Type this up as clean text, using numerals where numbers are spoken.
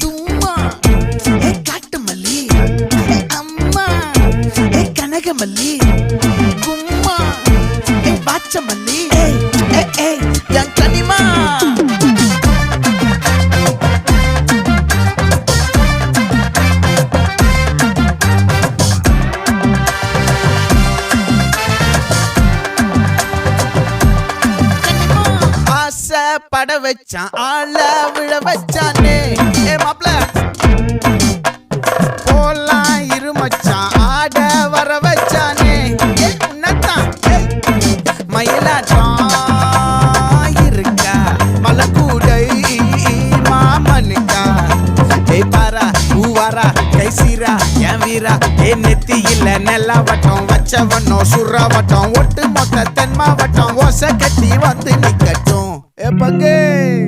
தும்மா ஏ காட்டு மல்லி ஏ அம்மா ஏ கனகமல்லி கும்மா ஏ பாச்ச மல்லி ஏ என் கனிமா பட வச்சான் ஆள விழ வச்சானே ஏ மாப்ள போலாம் இருமச்சான் ஆட வர வச்சானே ஏ உன்னத்தான் மயிலாட்டம் இருக்கா மலக்கூடை மாமனுக்கா ஏய் பாரா பூவாரா கைசீரா என் வீரா ஏ நெத்தி இல்ல நெல்லா வட்டம் வச்சவனோ சுறா வட்டம் ஒட்டு மொத்த தென் மாவட்டம் ஓசை கட்டி வந்து நிக்கட்டும். É pra quem?